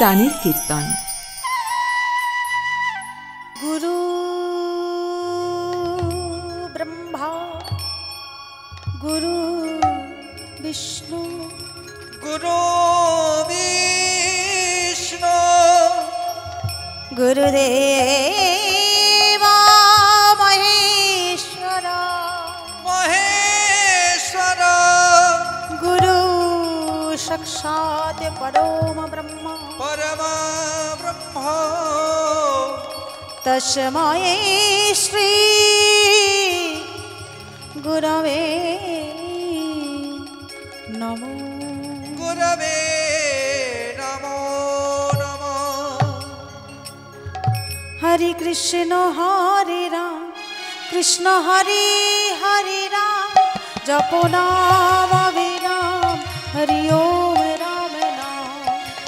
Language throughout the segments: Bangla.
প্রাণের কীর্তন। গুরু ব্রহ্মা গুরু বিষ্ণু গুরু বিষ্ণু গুরুদেব মহেশ্বর মহেশ্বর গুরু সাক্ষাৎ পরম ব্রহ্ম পরম ব্রহ্ম তস্मै শ্রী গুরবে নমো। গুরবে নমো নমো। হরে কৃষ্ণ হরে রাম কৃষ্ণ হরে হরে রাম জপ নাম অবিরাম হরি ওম রাম নাম।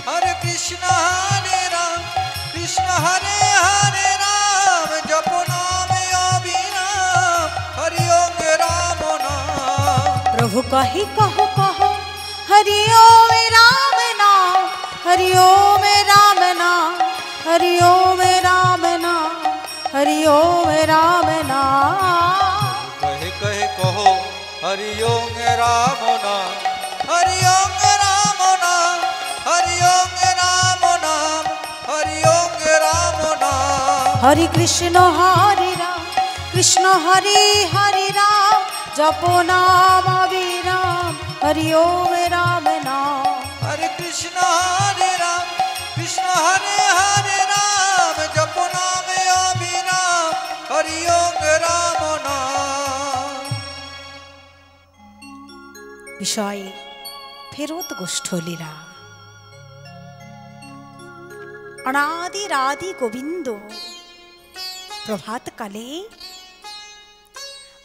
হরে কৃষ্ণ হরে রাম কৃষ্ণ হরে হরে রাম জপ নামে অবিরাম হরি ওম রাম নাম। प्रभु कहि कहो कहो हरि ओम राम नाम हरि ओम राम नाम हरि ओम राम नाम हरि ओम राम नाम। कहे कहे कहो हरि ओम राम नाम हरि ओम राम नाम हरि ओम राम नाम हरि ओम राम नाम। हरि कृष्ण हरि राम कृष्ण हरि हरि राम जप नाम अविराम हरि ओम राम नाम। हरे कृष्ण हरे राम कृष्ण हरे हरे राम जप नाम अविराम हरि ओम राम नाम। বিষয় ফেরত গোষ্ঠলীলা। অনাদি রাদি গোবিন্দ প্রভাতকালে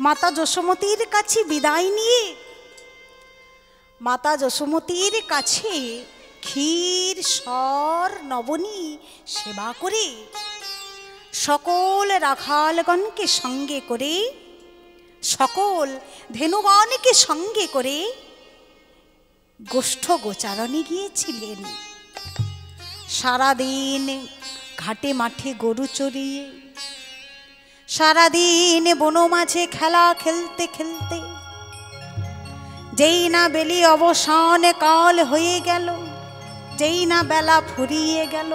মাতা যশোমতীর কাছে বিদায় নিয়ে মাতা যশোমতীর কাছে ক্ষীর সর নবনী সেবা করে সকল রাখালগণকে সঙ্গে করে সকল ধেনুগণকে সঙ্গে করে গোষ্ঠ গোচারণে গিয়েছিলেন। সারাদিন ঘাটে মাঠে গরু চড়িয়ে সারাদিন বনো মাঝে খেলা খেলতে খেলতে যেই না বেলি অবসান কাল হয়ে গেল যেই না বেলা ফুরিয়ে গেল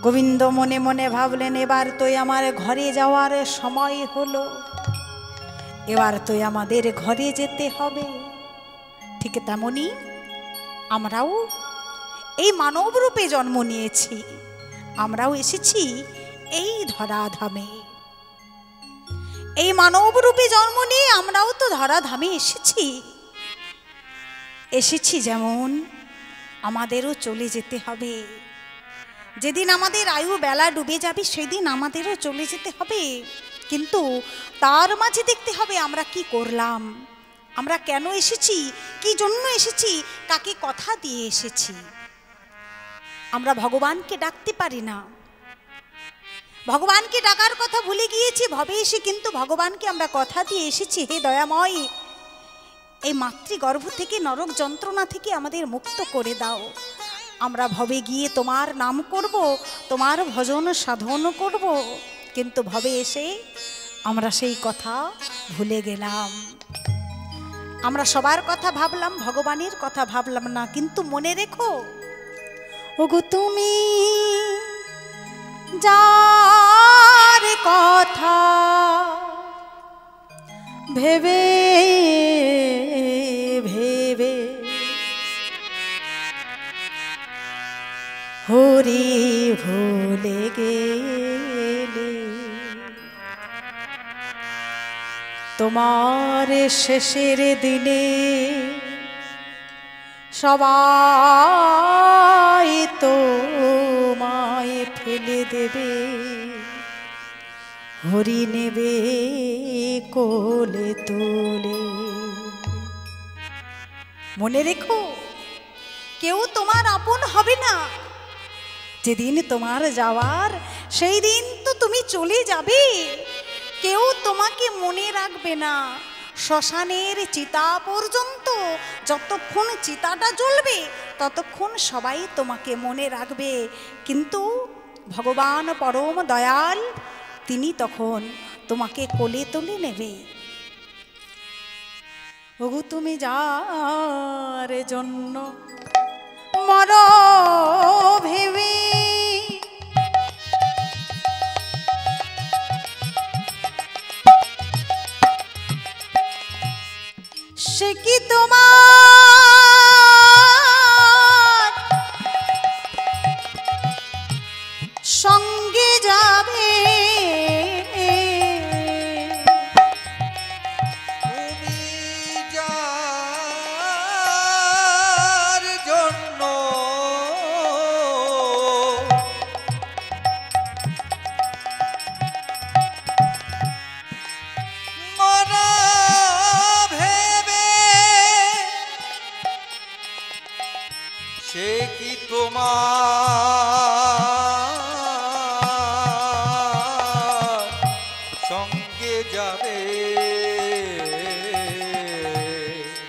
গোবিন্দ মনে মনে ভাবলেন এবার তো আমার ঘরে যাওয়ার সময় হলো, এবার তো আমাদের ঘরে যেতে হবে। ঠিক তেমনি আমরাও এই মানব রূপে জন্ম নিয়েছি, আমরাও এসেছি এই ধরাধামে। এই মানব রূপে জন্ম নিয়ে আমরাও তো ধরাধামে এসেছি। এসেছি যেমন আমাদেরও চলে যেতে হবে। যেদিন আমাদের আয়ু বেলা ডুবে যাবে সেদিন আমাদেরও চলে যেতে হবে। কিন্তু তার মাঝে দেখতে হবে আমরা কি করলাম, আমরা কেন এসেছি, কি জন্য এসেছি, কাকে কথা দিয়ে এসেছি। আমরা ভগবানকে ডাকতে পারি না, ভগবানকে ডাকার কথা ভুলে গিয়েছি ভবে এসে, কিন্তু ভগবানকে আমরা কথা দিয়ে এসেছি হে দয়াময় এই মাতৃগর্ভ থেকে নরক যন্ত্রণা থেকে আমাদের মুক্ত করে দাও। আমরা ভবে গিয়ে তোমার নাম করব, তোমার ভজন সাধন করব, কিন্তু ভবে এসে আমরা সেই কথা ভুলে গেলাম। আমরা সবার কথা ভাবলাম, ভগবানের কথা ভাবলাম না। কিন্তু মনে রেখো ওগো তুমি যার কথা ভেবে ভেবে হরি ভুলে গেলে, তোমার শেষের দিনে সবাই তোমায় ফেলে দেবে, হরি নেবে কোলে তোলে। মনে রেখো কেউ তোমার আপন হবে না। যেদিন তোমার যাওয়ার সেই দিন তো তুমি চলে যাবে, কেউ তোমাকে মনে রাখবে না। শ্মশানের চিতা পর্যন্ত যতক্ষণ চিতাটা জ্বলবে ততক্ষণ সবাই তোমাকে মনে রাখবে, কিন্তু ভগবান পরম দয়াল তিনি তখন তোমাকে কোলে তুলে নেবে। ওগো তুমি যার জন্য মর ভেবে, সে কি তোমার সঙ্গে যাবে? তুমি যার জন্য মরা ভেবে, সে কি তোমার সঙ্গে যাবে?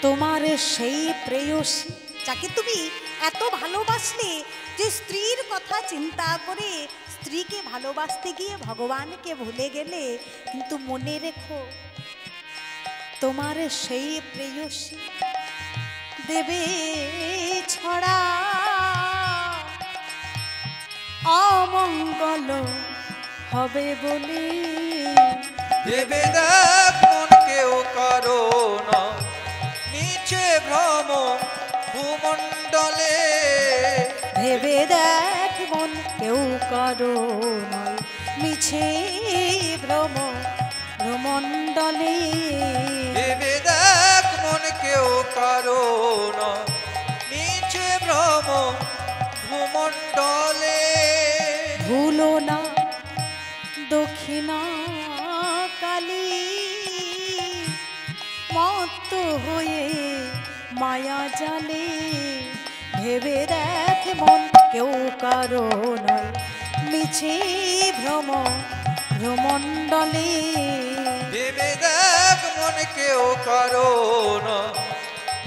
তোমার সেই প্রেয়সী যাকে তুমি এত ভালোবাসলে যে স্ত্রীর কথা চিন্তা করে স্ত্রীকে ভালোবাসতে গিয়ে ভগবানকে ভুলে গেলে, কিন্তু মনে রেখো তোমার সেই প্রেয়সী দেবে ছড়া, অমঙ্গল হবে বলে। ভেবে দেখ মন কেউ কারো না, নিচে ভ্রম ভূমণ্ডলে। ভেবে দেখ মন কেউ কারো নয়, মিছে ভ্রম ভ্রমণ্ডলে। ভেবে দেখ মন কেউ কারো না, নিচে ভ্রম ভূমণ্ডলে। ভুলো না দক্ষিণা কালী, মত্ত হয়ে মায়া জালে। ভেবে দেখ মন কেউ কারো নয়, মিছে ভ্রম ভ্রমণ্ডলে। ভেবে দেখ মন কেউ কারো না,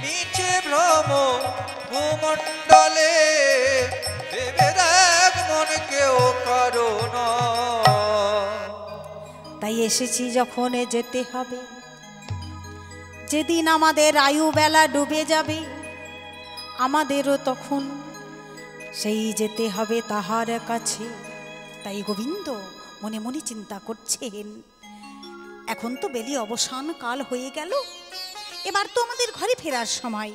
নিচে ভ্রম ভূমণ্ডলে। ভেবে দেখ মন কেউ কারো না। তাই এসেছি যখন যেতে হবে, যেদিন আমাদের আয়ু বেলা ডুবে যাবে, আমাদেরও তখন সেই যেতে হবে তাহার কাছে। তাই গোবিন্দ মনে মনে চিন্তা করছেন, এখন তো বেলি অবসান কাল হয়ে গেল, এবার তো আমাদের ঘরে ফেরার সময়,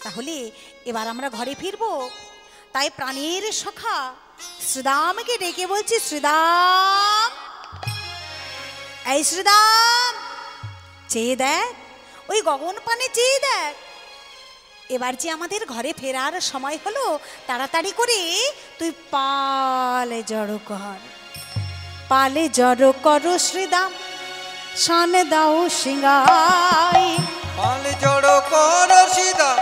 তাহলে এবার আমরা ঘরে ফিরব। তাই প্রাণের সখা শ্রীদামকে ডেকে বলছি, শ্রীদাম, এই শ্রীদাম, চেয়ে দেখ, ওই গগন পানে চেয়ে দেখ, এবার যে আমাদের ঘরে ফেরার সময় হলো, তাড়াতাড়ি করে তুই পালে জড়ো কর, পালে জড়ো করো শ্রীদাম, শান দাও সিংহাই। পালে জড়ো করো শ্রীদাম,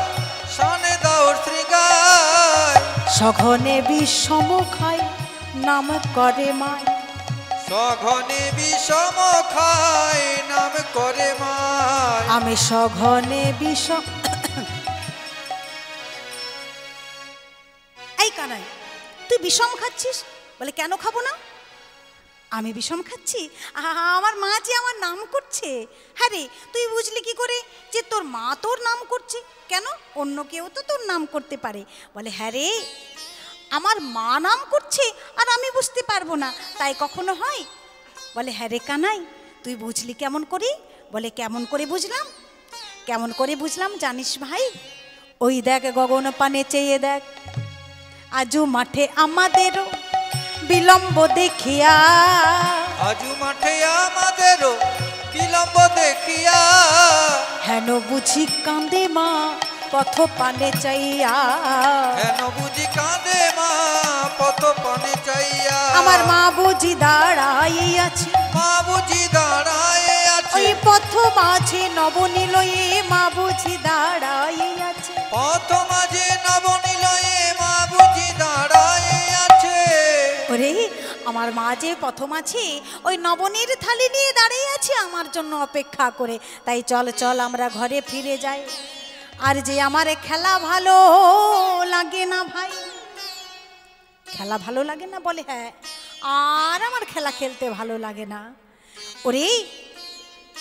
শান দাও সিংহাই। সঘনে বিষম খাই নাম করে মাই, সঘনে বিষম খাই নাম করে মাই। আমি সঘনে বিষম। এই কানাই, তুই বিষম খাচ্ছিস? বলে কেন খাবো না, আমি বিষম খাচ্ছি? আমার মা যে আমার নাম করছে। হ্যাঁ রে, তুই বুঝলি কি করে যে তোর মা তোর নাম করছে? কেন, অন্য কেউ তো তোর নাম করতে পারে। বলে হ্যাঁ রে, আমার মা নাম করছে আর আমি বুঝতে পারবো না, তাই কখনো হয়? বলে হ্যাঁ রে কানাই, তুই বুঝলি কেমন করে? বলে কেমন করে বুঝলাম? কেমন করে বুঝলাম জানিস ভাই? ওই দেখ গগন পানে চেয়ে দেখ, আজু মাঠে আমাদেরও বিলম্ব দেখিয়া। আজু মাঠে আমাদেরও বিলম্ব দেখিয়া। হেন বুঝি কাঁদে মা পথ পানে চাইয়া। হেন বুঝি কাঁদে মা পথ পানে চাইয়া। আমার মা বুঝি দাঁড়াই আছে, মা বুঝি দাঁড়ায় আছে। ওই পথ মাঝে নবনীলয়ে মা বুঝি দাঁড়াই আছে। পথ মাঝে নবনীলয়ে মা বুঝি দাঁড়ায় আছে। ওরে আমার মা যে প্রথম আছে ওই নবনীর থালি নিয়ে দাঁড়িয়ে আছে আমার জন্য অপেক্ষা করে। তাই চল চল আমরা ঘরে ফিরে যাই। আর যে আমার খেলা ভালো লাগে না ভাই, খেলা ভালো লাগে না বলে, হ্যাঁ আর আমার খেলা খেলতে ভালো লাগে না। ওরে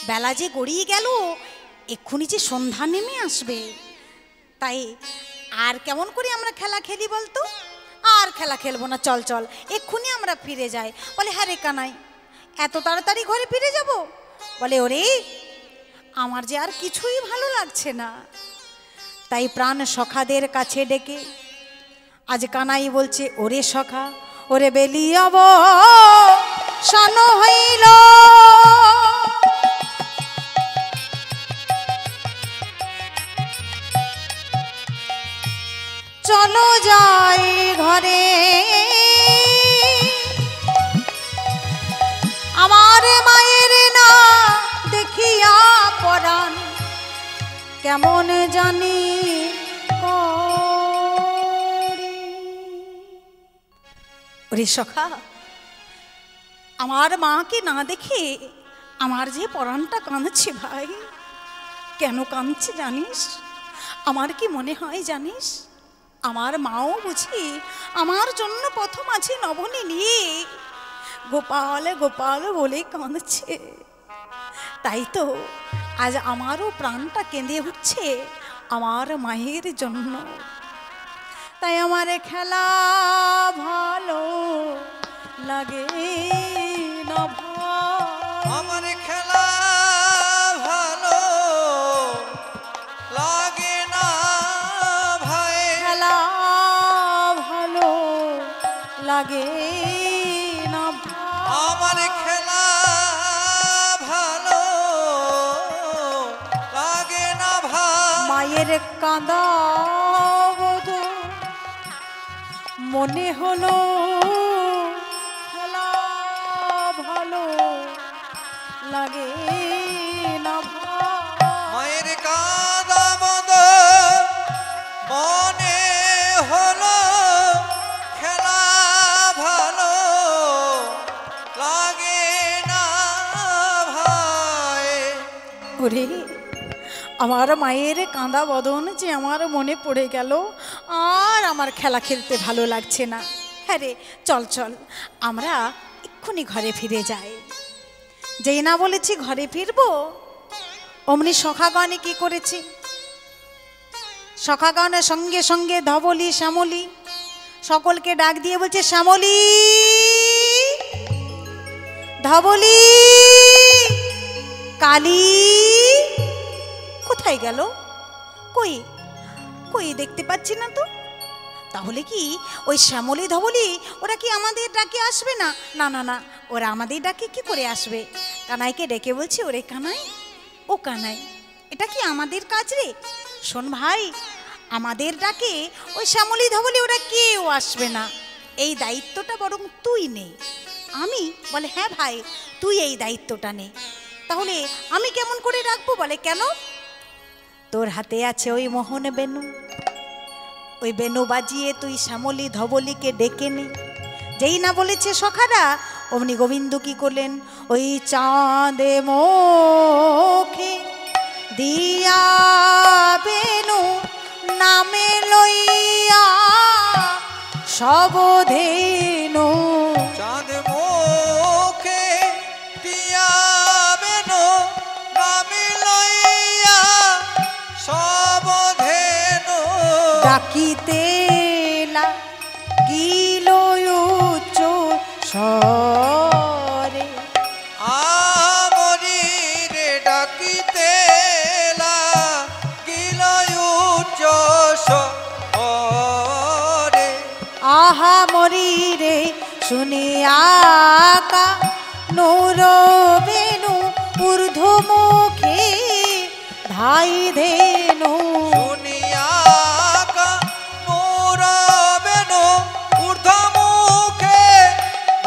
বেলা যে গড়িয়ে গেল, এক্ষুনি যে সন্ধ্যা নেমে আসবে, তাই আর কেমন করে আমরা খেলা খেলি বলতো? আর খেলা খেলবো না, চল চল এক্ষুনি আমরা ফিরে যাই। বলে হ্যাঁ রে কানাই, এত তাড়াতাড়ি ঘরে ফিরে যাব? বলে ওরে আমার যে আর কিছুই ভালো লাগছে না। তাই প্রাণ সখাদের কাছে ডেকে আজ কানাই বলছে, ওরে সখা ওরে বেলিয়াব শান হইল, চলো যাই ঘরে, আমার মায়ের না দেখিয়া পরাণ কেমন জানি করে। ওরে সখা, আমার মাকে না দেখে আমার যে পরাণটা কাঁদছে ভাই। কেন কাঁদছে জানিস? আমার কি মনে হয় জানিস? আমার মাও বুঝি আমার জন্য প্রথম আছে নবনী নিয়ে গোপাল গোপাল বলে কাঁদছে। তাই তো আজ আমারও প্রাণটা কেঁদে উঠছে আমার মায়ের জন্য। তাই আমার খেলা ভালো লাগে না ভাই, আমার খেলা ভালো লাগে না ভাই, খেলা ভালো লাগে না ভাই, আমার খেলা ভালো লাগে না ভাই। মায়ের কাঁদা বধূ মনে হলো খেলা ভালো লাগে না ভাই, মায়ের কাঁদা বদ মনে হলো খেলা ভালো লাগে না ভাই। ওরে আমার মায়ের কাঁদা বদন যে আমার মনে পড়ে গেল, আর আমার খেলা খেলতে ভালো লাগছে না। হ্যাঁ রে চল চল আমরা এক্ষুনি ঘরে ফিরে যাই। যেই না বলেছি ঘরে ফিরবো, অমনি সখাগণে কি করেছে? সখাগণের সঙ্গে সঙ্গে ধবলি শ্যামলী সকলকে ডাক দিয়ে বলছে, শ্যামলী ধবলি কালী কোথায় গেল? কই কই দেখতে পাচ্ছি না তো। তাহলে কি ওই শ্যামলী ধবলি ওরা কি আমাদের ডাকে আসবে না? না না না, ওরা আমাদের ডাকে কি করে আসবে? কানাইকে ডেকে বলছি, ওরে কানাই, ও কানাই, এটা কি আমাদের কাজ রে? শোন ভাই, আমাদের ডাকে ওই শ্যামলী ধবলি ওরা কেউ আসবে না, এই দায়িত্বটা বরং তুই নে। আমি? বলে হ্যাঁ ভাই তুই এই দায়িত্বটা নে। তাহলে আমি কেমন করে রাখবো? বলে কেন? তোর হাতে আছে ওই মোহন বেনু, ওই বেনু বাজিয়ে তুই শ্যামলী ধবলিকে ডেকে নে। যেই না বলেছে সখারা, অমনি গোবিন্দ কি করলেন? ওই চাঁদে মুখে দিয়া বেনু নামে লইয়া সবধেনু, চাঁদ মুখে দিয়া বেনু নামে লইয়া সবধেনু, ডাকিতে লাগিল উচ্চ স্বরে, আমরি রে ডাকিতে লাগিল উচ্চ স্বরে, আহা মরি রে শুনিয়া কা নূর বেনু ঊর্ধ্বমুখে ধাই ধেনু, শুনিয়া কা মোর বেনু ঊর্ধ্বমুখে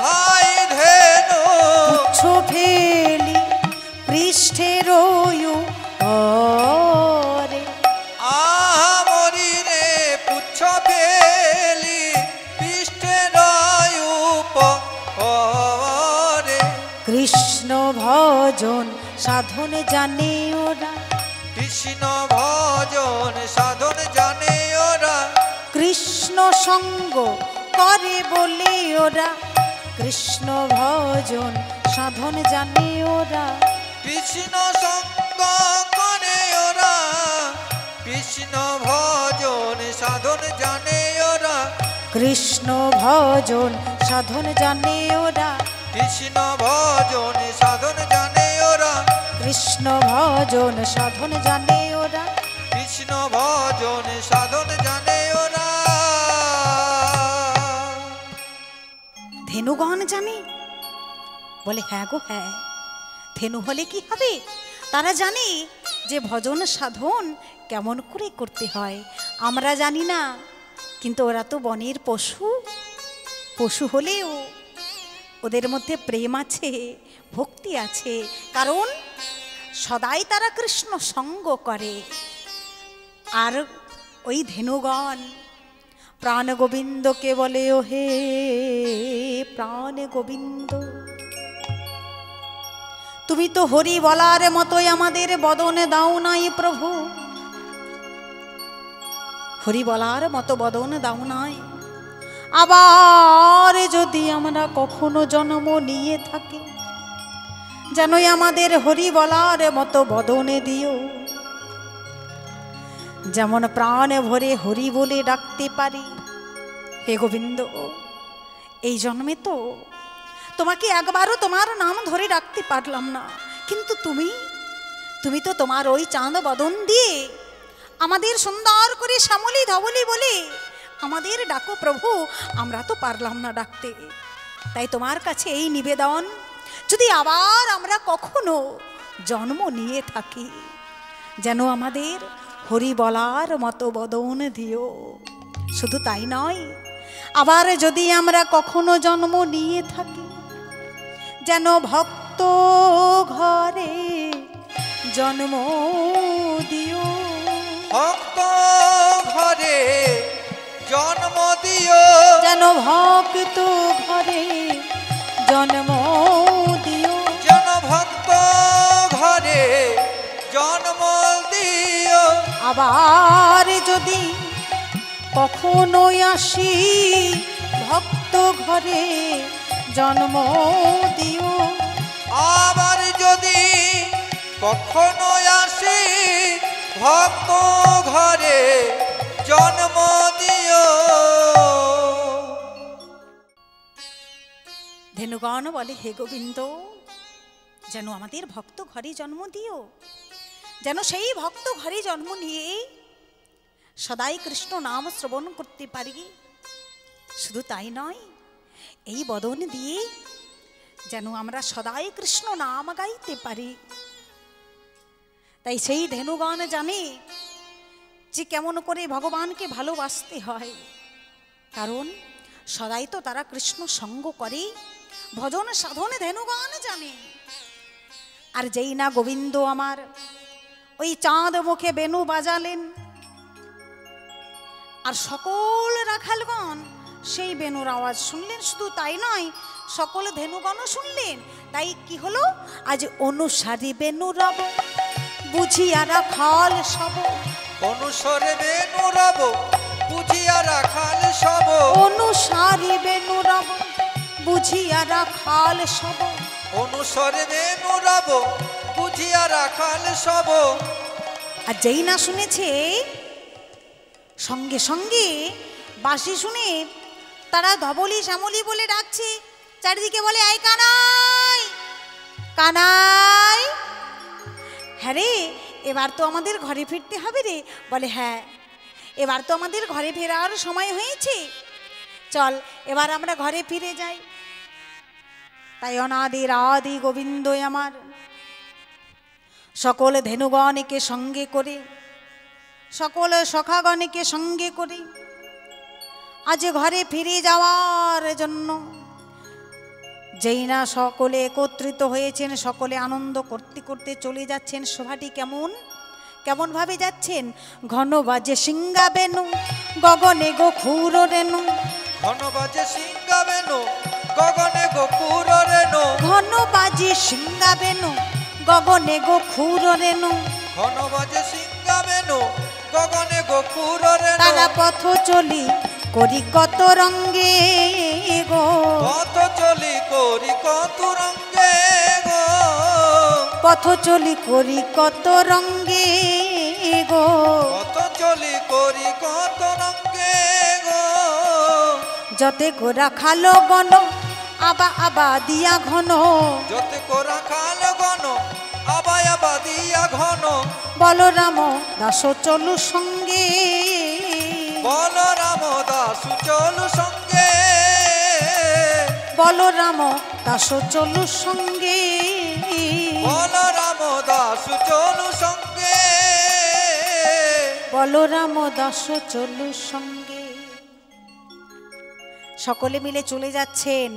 ধাই ধেনু, পুচ্ছ ফেলি পৃষ্ঠে রয়ু অরে, আমরি রে পুচ্ছ ফেলি পৃষ্ঠে রয়ুপ রে, কৃষ্ণ ভজন সাধন জানে ওরা, কৃষ্ণ ভজন সাধন জানে ওরা, কৃষ্ণ সঙ্গ করে বলে ওরা, কৃষ্ণ ভজন সাধন জানে ওরা, কৃষ্ণ সঙ্গ করে ওরা, কৃষ্ণ ভজন সাধন জানে ওরা, কৃষ্ণ ভজন সাধন জানে ওরা, কৃষ্ণ ভজন সাধন জানে ওরা, কৃষ্ণ ভজন সাধন জানে ওরা, কৃষ্ণ ভজন সাধন জানে ওরা। ধেনুগণ জানে? বলে হ্যাঁ গো হ্যাঁ। ধেনু হলে কি হবে? তারা জানে যে ভজন সাধন কেমন করে করতে হয়। আমরা জানি না, কিন্তু ওরা তো বনের পশু। পশু হলেও ওদের মধ্যে প্রেম আছে, ভক্তি আছে, কারণ সদাই তারা কৃষ্ণ সঙ্গ করে। আর ওই ধেনুগণ প্রাণ গোবিন্দকে বলে, ও হে প্রাণ গোবিন্দ, তুমি তো হরি বলার মতোই আমাদের বদনে দাও নাই প্রভু, হরি বলার মতো বদন দাও নাই। আবার যদি আমরা কখনো জন্ম নিয়ে থাকি, যেনই আমাদের হরি বলার মতো বদনে দিও, যেমন প্রাণ ভরে হরি বলে ডাকতে পারি। হে গোবিন্দ, এই জন্মে তো তোমাকে একবারও তোমার নাম ধরে ডাকতে পারলাম না, কিন্তু তুমি তো তোমার ওই চাঁদ বদন দিয়ে আমাদের সুন্দর করে শ্যামলী ধবলি বলে আমাদের ডাকো প্রভু, আমরা তো পারলাম না ডাকতে। তাই তোমার কাছে এই নিবেদন, যদি আবার আমরা কখনো জন্ম নিয়ে থাকি, যেন আমাদের হরি বলার মতো বদন দিও। শুধু তাই নয়, আবার যদি আমরা কখনো জন্ম নিয়ে থাকি, যেন ভক্ত ঘরে জন্ম দিও, ভক্ত ঘরে জন্ম দিও, যেন ভক্ত ঘরে জন্ম দিও, যেন ভক্ত ঘরে জন্ম দিও। আবার যদি কখনো আসি ভক্ত ঘরে জন্ম দিও, আবার যদি কখনো আসি ভক্ত ঘরে জন্ম দিও। ধেনুগণ বলে, হে গোবিন্দ, যেন আমাদের ভক্ত ঘরে জন্ম দিও, যেন সেই ভক্ত ঘরে জন্ম নিয়ে সদাই কৃষ্ণ নাম শ্রবণ করতে পারি। শুধু তাই নয়, এই বদন দিয়ে যেন আমরা সদাই কৃষ্ণ নাম গাইতে পারি। তাই সেই ধেনুগণ জানে যে কেমন করে ভগবানকে ভালোবাসতে হয়, কারণ সদাই তো তারা কৃষ্ণ সঙ্গ করে, ভজন সাধনে ধেনুগণ জানে। আর যেই না গোবিন্দ আমার ওই চাঁদ মুখে বেনু বাজালেন, আর সকল রাখালগণ সেই বেনুর আওয়াজ শুনলেন। শুধু তাই নয়, সকল ধেনুগণও শুনলেন। তাই কি হলো, আজ অনুসারী বেনু রব, বুঝিয়া রাখাল সব, অনুসরে বেনু রব, বুঝিয়া রাখাল সব, অনুসারী বেনু রব, বুঝিয়া রাখাল সব, অনুসরে বেনু রব, বুঝিয়া রাখাল সব। আর যেই না শুনেছে, সঙ্গে সঙ্গে বাঁশি শুনে তারা ধবলি শ্যামলি বলে ডাকছে। চারিদিকে বলে, আই কানাই কানাই। হ্যাঁ রে, এবার তো আমাদের ঘরে ফিরতে হবে রে। বলে হ্যাঁ, এবার তো আমাদের ঘরে ফেরার সময় হয়েছে, চল এবার আমরা ঘরে ফিরে যাই। তাই অনাদি আদি গোবিন্দ আমার সকল ধেনুগণকে সঙ্গে করে, সকল সখাগণকে সঙ্গে করে আজ ঘরে ফিরে যাওয়ার জন্য যেই না সকলে একত্রিত হয়েছেন, সকলে আনন্দ করতে করতে চলে যাচ্ছেন। শোভাটি কেমন ভাবে যাচ্ছেন? ঘন বাজে সিংহা বেনু, গগনে গোখুর রেণু, ঘন বাজে সিংহা বেনু, গগনে গোখুর রেণু, ঘন বাজে সিংহা বেনু, গগনে গোখুর রেণু ঘন বাজে সিংহা বেনু গগনে গোপুর রেণু তারা পথ চলি করি কত রঙ্গে গো পথ চলি করি কত রঙ্গে গো পথ চলি করি কত রঙ্গে গো পথ চলি করি কত রঙ্গে গো যতে গোরা খালো গণ আবা আবা দিয়া ঘন যতে কোরা খাল ঘন আবায় আবা দিয়া ঘন বলরাম দাস চলু সঙ্গে বলরাম দাস চলু সঙ্গে বলরাম দাস চলু সঙ্গে বলরাম দাস চলু সঙ্গে বলরাম দাস চলু সঙ্গে। সকলে মিলে চলে যাচ্ছেন।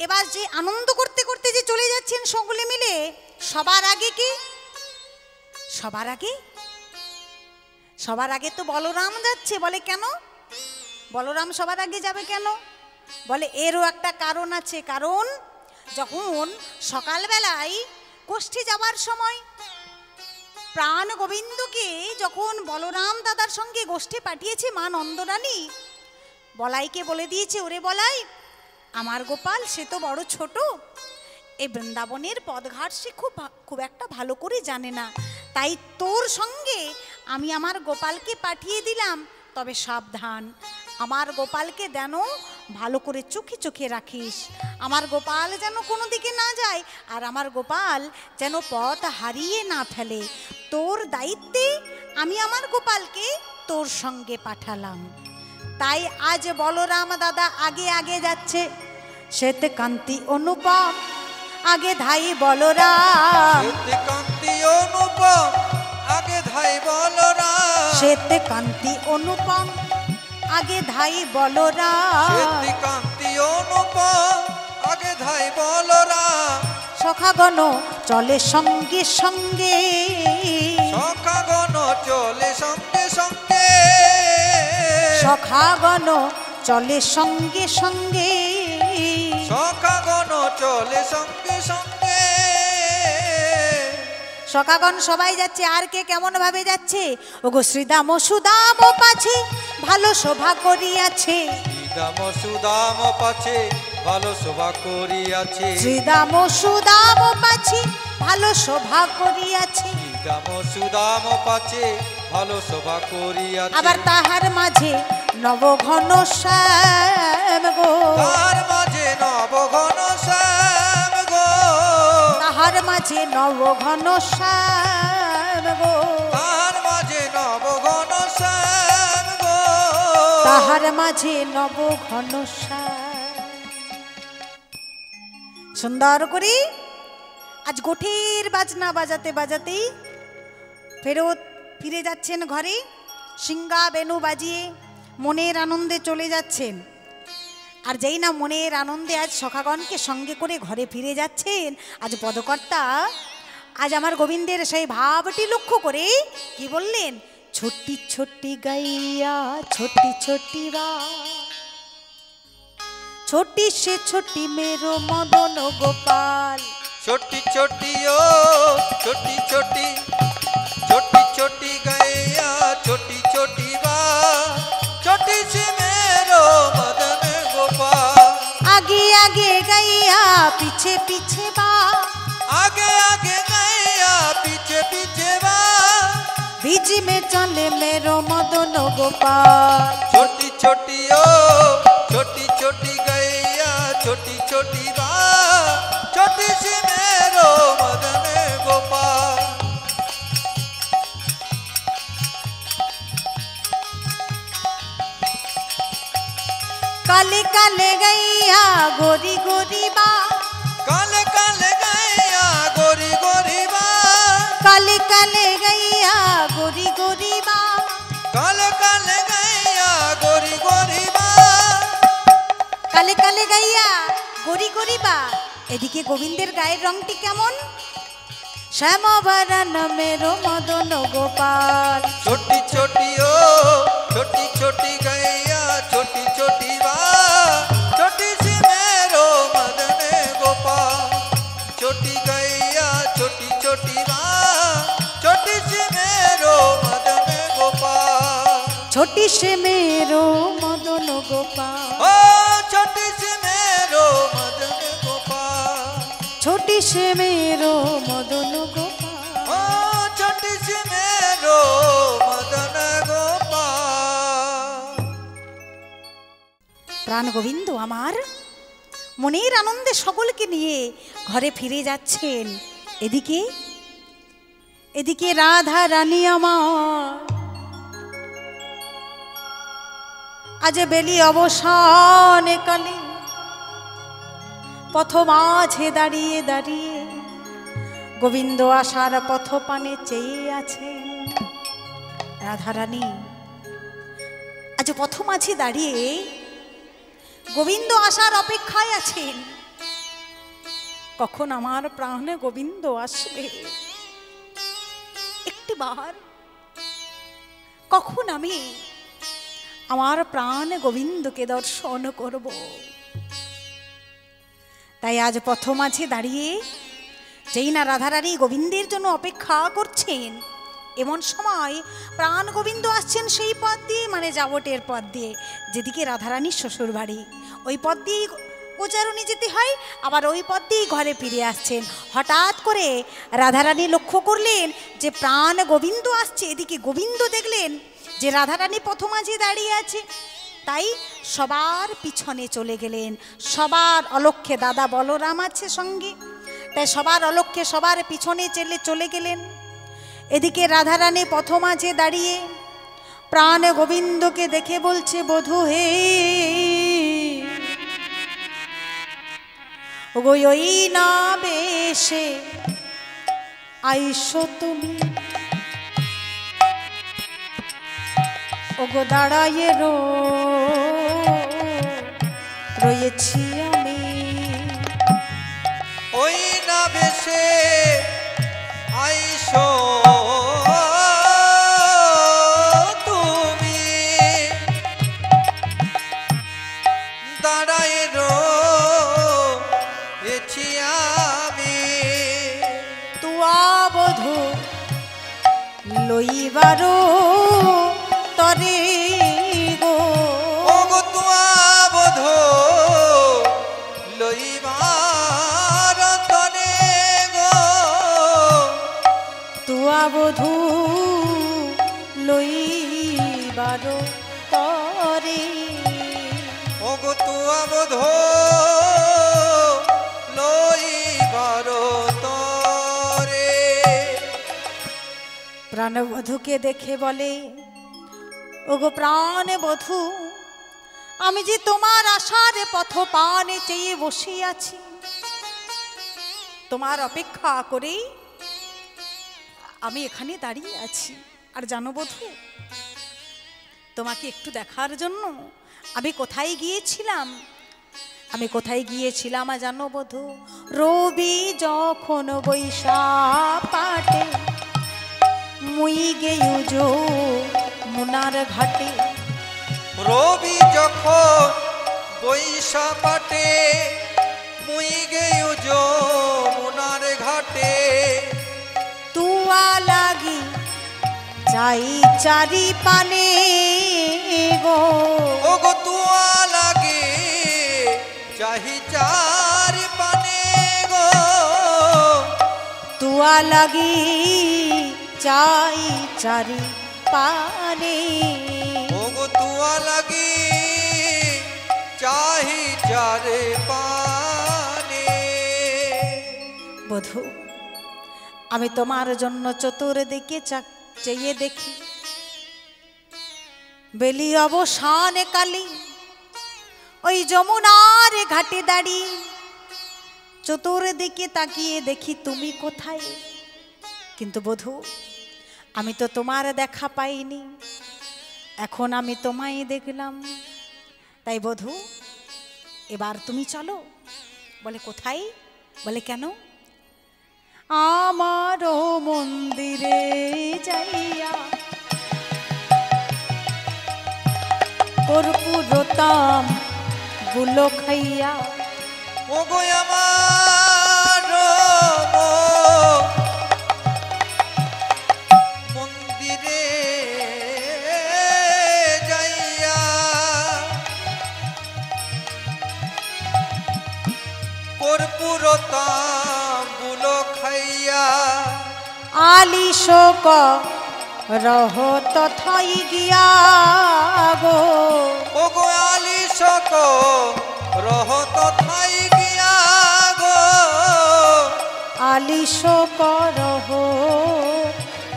এবার যে আনন্দ করতে করতে যে চলে যাচ্ছেন সকলে মিলে, সবার আগে কি? সবার আগে তো বলরাম যাচ্ছে। বলে কেন বলরাম সবার আগে যাবে কেন? বলে এরও একটা কারণ আছে। কারণ যখন সকালবেলায় কোষ্ঠী যাবার সময় প্রাণ গোবিন্দকে যখন বলরাম দাদার সঙ্গে গোষ্ঠী পাঠিয়েছে মা নন্দরানী, বলাইকে বলে দিয়েছে, ওরে বলাই, আমার গোপাল সে তো বড় ছোট, এই বৃন্দাবনের পদঘাট সে খুব একটা ভালো করে জানে না, তাই তোর সঙ্গে আমি আমার গোপালকে পাঠিয়ে দিলাম। তবে সাবধান, আমার গোপালকে যেন ভালো করে চোখে চোখে রাখিস, আমার গোপাল যেন কোনো দিকে না যায়, আর আমার গোপাল যেন পথ হারিয়ে না ফেলে। তোর দায়িত্বে আমি আমার গোপালকে তোর সঙ্গে পাঠালাম। তাই আজ বলরাম দাদা আগে আগে যাচ্ছে। শ্বেত কান্তি অনুপম আগে ধাই বলরাম, শ্বেত কান্তি অনুপম আগে ধাই বলরাম, শ্বেত কান্তি অনুপম আগে ধাই বলরাম, শ্বেত কান্তি অনুপম আগে ধাই বলরাম। সখাগণ চলে সঙ্গে সঙ্গে, সখাগণ চলে সঙ্গে সঙ্গে, সখাগণ চলে সঙ্গে সঙ্গে, সখাগণ চলে সঙ্গে সঙ্গে। সখাগণ সবাই যাচ্ছে। আর কে কেমন ভাবে যাচ্ছে? ওগো শ্রীদাম সুদাম পাছে ভালো শোভা করিয়াছে, শ্রীদাম সুদাম পাছে ভালো শোভা করিয়াছে, শ্রীদাম সুদাম পাছে ভালো শোভা করিয়াছে, শ্রীদাম সুদাম পাছে ভালো শোভা করিয়াছে। আবার তাহার মাঝে নবঘন শ্যাম গো, তার মাঝে নবঘন শ্যাম গো, তাহার মাঝে নবঘন শ্যাম গো, তার মাঝে নবঘন শ্যাম গো, তাহার মাঝে নবঘন শ্যাম। সুন্দর করে আজ গোঠের বাজনা বাজাতে বাজাতেই ফিরে যাচ্ছেন ঘরে, সিংহা বেনু বাজিয়ে মনের আনন্দে চলে যাচ্ছেন। আর যেই না মনের আনন্দে আজ সখাগণকে সঙ্গে করে ঘরে ফিরে যাচ্ছেন, আজ পদকর্তা আজ আমার গোবিন্দের সেই ভাবটি লক্ষ্য করে কি বললেন? ছোট্টি ছোট্টি গাইয়া ছোট্টি ছোট্টি বা, ছোট্টি সে ছোট্টি মেরো মদন গোপাল, ছোটি ছোটি ও ছোটি ছোটি, ছোটি ছোটি গাইয়া ছোটি ছোটি বা, ছোটি সে মেরো মদন গোপাল। आगे आगे गैया पीछे पीछे बा, आगे आगे गैया पीछे पीछे बा, बीच में चले मेरो मदन गोपाल। छोटी छोटी ओ छोटी छोटी गैया छोटी छोटी बा, छोटी सी मेरो मदन गोपाल। काले काले गैया गोरी गोरी बा, काले काले गैया गोरी गोरी बा, काले काले गैया गोरी गोरी बा, काले काले गैया गोरी गोरी बा, काले काले गैया गोरी गोरी बा। এদিকে গোবিন্দের গায়ের রংটি কেমন? শ্যামবরণ मेरो মদন গোপাল। छोटी छोटी ओ छोटी छोटी गैया छोटी छोटी बा, छोटी सी मेरो मदन गोपाल। गैया छोटी छोटी माँ छोटी सी मेरो मदन गोपाल छोटी से मेरो मदन गोपाल ओ छोटी सी मेरो मदन गोपाल छोटी से मेरो मदन गोपाल ओ छोटी सी मेरो मदन गोपाल প্রাণ গোবিন্দ আমার মনের আনন্দে সকলকে নিয়ে ঘরে ফিরে যাচ্ছেন। এদিকে এদিকে রাধা রানী আমার আজ বেলি অবসান কালে পথ মাঝে দাঁড়িয়ে দাঁড়িয়ে গোবিন্দ আসার পথ পানে চেয়ে আছেন। রাধা রানী আজ পথ মাঝে দাঁড়িয়ে গোবিন্দ আসার অপেক্ষায় আছেন। কখন আমার প্রাণে গোবিন্দ আসবে একটিবার, কখন আমি আমার প্রাণ গোবিন্দকে দর্শন করব। তাই আজ পথ মাঝে দাঁড়িয়ে যেই না রাধারানী গোবিন্দের জন্য অপেক্ষা করছেন, এমন সময় প্রাণ গোবিন্দ আসছেন সেই পথ দিয়ে, মানে যাবটের পথ দিয়ে, যেদিকে রাধারানীর শ্বশুর বাড়ি, ওই পথ দিয়েই গোচারণী যেতে হয়, আবার ওই পথ দিয়েই ঘরে ফিরে আসছেন। হঠাৎ করে রাধারানী লক্ষ্য করলেন যে প্রাণ গোবিন্দ আসছে, এদিকে গোবিন্দ দেখলেন যে রাধারানী পথ মাঝে দাঁড়িয়ে আছে, তাই সবার পিছনে চলে গেলেন। সবার অলক্ষ্যে দাদা বলরাম আছে সঙ্গে, তাই সবার অলক্ষ্যে সবার পিছনে চলে গেলেন। এদিকে রাধারানী পথ মাঝে দাঁড়িয়ে প্রাণ গোবিন্দকে দেখে বলছে, বধূ হে ওই না বেশে আইসো তুমি, ওগো দাঁড়ায়ে রয়েছি আমি। ওই না বেশে আইসো তুমি, দাঁড়ায় রয়েছি আমি। তুয়া বধূ লইবারো তরে গো, ওগো তুয়া বধূ লইবার তরে গো, তুয়া বধূ লইবারো তরে, ওগো তুয়া বধূ লইবার তরে। প্রাণবধূকে দেখে বলে, ওগো প্রাণ বধূ, আমি যে তোমার আশার পথ পানে চেয়ে বসে আছি, তোমার অপেক্ষা করেই আমি এখানে দাঁড়িয়ে আছি। আর জানো বধূ, তোমাকে একটু দেখার জন্য আমি কোথায় গিয়েছিলাম, আর জানো বধূ, রবি যখন বৈশাখ পাটে মুই গেয়ুজো মুনার ঘাটে, রবি যখন বৈশা পাটে মুই গেয়ুজো মুনার ঘাটে, তুয়া লাগি চাই চারি পানে গো, ওগো তুয়া লাগে চাহি চার পানে গো, তুয়া লাগি চাই চারি পানে, ওগো তুয়া লাগে চাহি চারে পানে। বধূ, আমি তোমার জন্য চতুর্দিকে চেয়ে দেখি, বেলি অবসান কালে ওই যমুনার ঘাটে দাঁড়িয়ে চতুর্দিকে তাকিয়ে দেখি তুমি কোথায়। কিন্তু বধূ, আমি তো তোমার দেখা পাইনি, এখন আমি তোমায় দেখলাম। তাই বধূ, এবার তুমি চলো। বলে কোথায়? বলে কেন? আমারও মন্দিরে যাইয়া কর্পূরতাম গুলো খাইয়া, ওগো আমার আলিশ রহ তথাই গিয়া গো, ও গো আলিশ রহ তথাই গিয়া গো, আলিশ রহ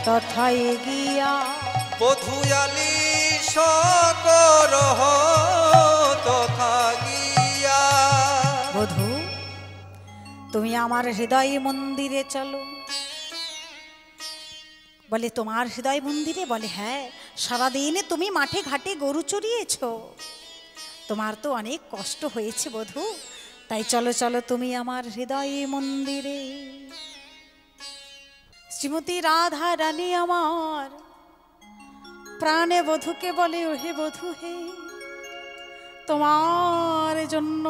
তথাই গিয়া। বধূ আলিশ রহ তথা গিয়া। বধূ তুমি আমার হৃদয় মন্দিরে চলো। বলে তোমার হৃদয় মন্দিরে? বলে হ্যাঁ, সারাদিন তুমি মাঠে ঘাটে গরু চড়িয়েছ, তোমার তো অনেক কষ্ট হয়েছে বধূ, তাই চলো চলো তুমি আমার হৃদয় মন্দিরে। শ্রীমতী রাধা রানী আমার প্রাণে বধূকে বলে, ওহে বধূ হে, তোমার জন্য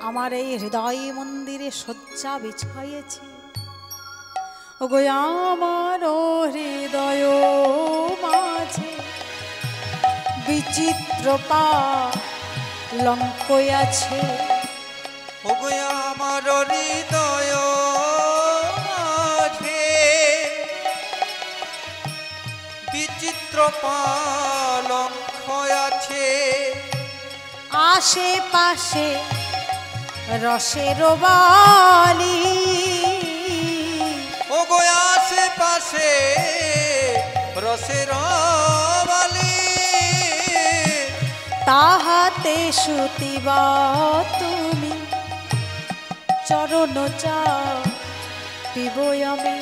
আমার এই হৃদয় মন্দিরে শয্যা বিছাইয়েছি। ওগো আমার হৃদয় মাঝে বিচিত্র পালঙ্ক আছে। ওগো আমার হৃদয় মাঝে বিচিত্র পালঙ্ক আছে। আশেপাশে রসের বালি, ওগো আশেপাশে রসের বালি, তাহাতে শুতিবা তুমি চরণ চাপিব আমি।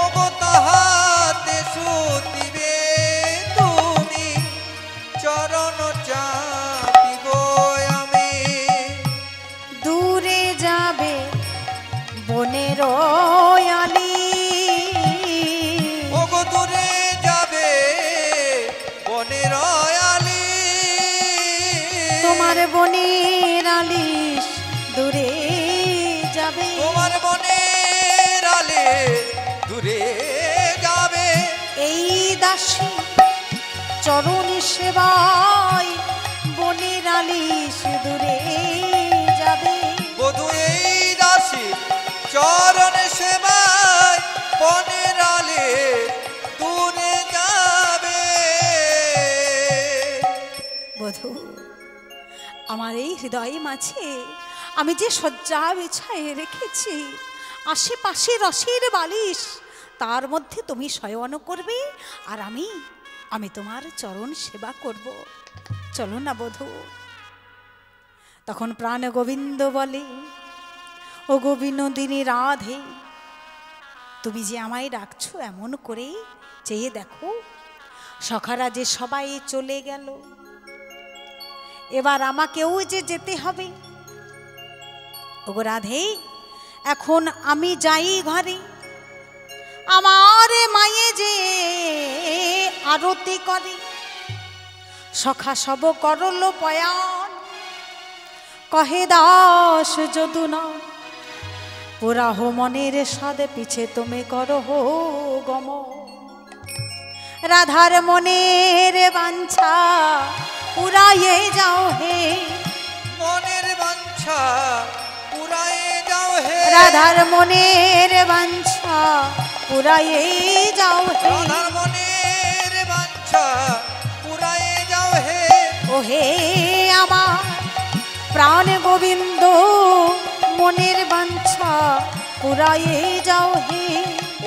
ওগো তাহাতে শুতিবে তুমি চরণ চাপিব আমি। দূরে যাবে বনের আলি, ওগো দূরে যাবে বনের আলি, তোমার বনের আলিশ দূরে যাবে, তোমার বনের আলি দূরে যাবে। এই দাসী চরণ সেবায় বনের আলিশ দূরে যাবে। বধূ এই দাসী চরণ সেবায় বনের আলি দূরে যাবে। বধূ আমার এই হৃদয় মাঝে আমি যে শয্যা বিছাইয়ে রেখেছি, আশেপাশে রসের বালিশ, তার মধ্যে তুমি শয়ন করবে আর আমি তোমার চরণ সেবা করব। চলো না বধূ। তখন প্রাণ গোবিন্দ বলে, ও গো বিনোদিনী রাধে, তুমি যে আমায় ডাকছো এমন করে চেয়ে দেখো, সখারা যে সবাই চলে গেল, এবার আমাকেও যে যেতে হবে। ওগো রাধে, এখন আমি যাই ঘরে, আমার মায়ে যে আরতি করে, সখা সব করল পয়ান, কহে দাস যদু না পুরাহ মনের সাদে পিছে তুমি করো গম। রাধার মনের বাঞ্ছা পুরাইয়ে যাও হে, মনের বাঞ্ছা পুরায়ে যাও হে, রাধার মনের বাঞ্ছা পুরাইয়ে যাও হে, রাধার মনের বাঞ্ছা পুরায়ে যাও হে। ওহে আমার প্রাণ গোবিন্দ মনের বাঞ্ছা পুরাইয়ে যাও হে,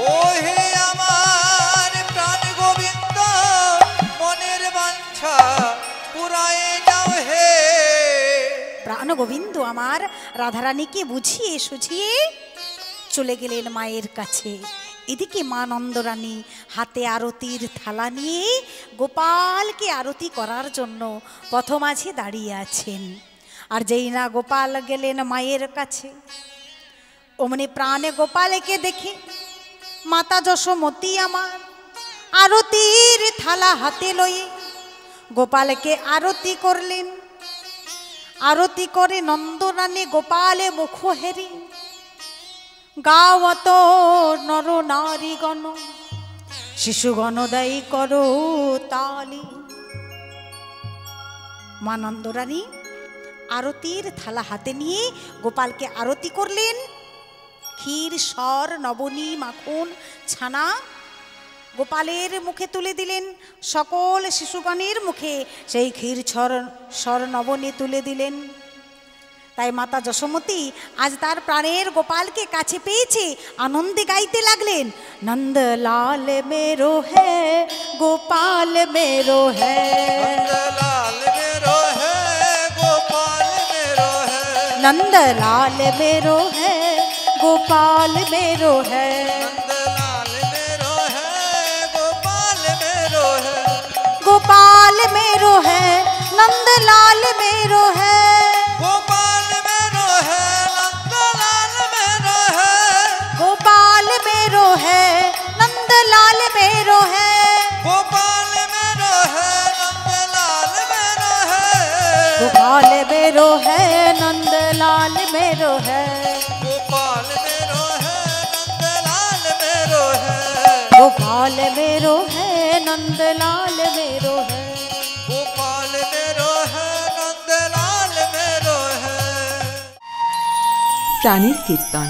ও হে আমার প্রাণ গোবিন্দ মনের বাঞ্ছা পুরায়ে যাও হে। প্রাণ গোবিন্দ আমার রাধারানীকে বুঝিয়ে সুঝিয়ে চলে গেলেন মায়ের কাছে। এদিকে মা নন্দরানী হাতে আরতির থালা নিয়ে গোপালকে আরতি করার জন্য পথমাঝে দাঁড়িয়ে আছেন। আর যেই না গোপাল গেলেন মায়ের কাছে, অমনি প্রাণে গোপালকে দেখে মাতা যশোমতী আমার আরতির থালা হাতে লয়ে গোপালকে আরতি করলেন। আরতি করে নন্দরানী গোপালে মুখ হেরি, গাওয়াত নর নারীগণ শিশুগণ দায়ী করো তালি। মা নন্দরানী আরতির থালা হাতে নিয়ে গোপালকে আরতি করলেন, ক্ষীর সর নবনী মাখন ছানা গোপালের মুখে তুলে দিলেন, সকল শিশুগণের মুখে সেই ক্ষীর সর নবনী তুলে দিলেন। তাই মাতা যশোমতী আজ তার প্রাণের গোপালকে কাছে পেয়েছে, আনন্দে গাইতে লাগলেন, নন্দলাল মেরো হে গোপাল মেরো হে, नंदलाल मेरो है गोपाल मेरो है, नंदलाल मेरो है गोपाल मेरो है, नंदलाल मेरो है गोपाल मेरो है, गोपाल मेरो है नंदलाल मेरो है, गोपाल मेरो है नंदलाल मेरो है, गोपाल मेरो है नंदलाल मेरो है, गोपाल मेरो है नंदलाल मेरो है, गोपाल मेरो है नंदलाल मेरो है, गोपाल मेरो है नंदलाल मेरो है, गोपाल मेरो है नंदलाल मेरो है। गोपाल मेरो है नंदलाल मेरो है। প্রাণের কীর্তন।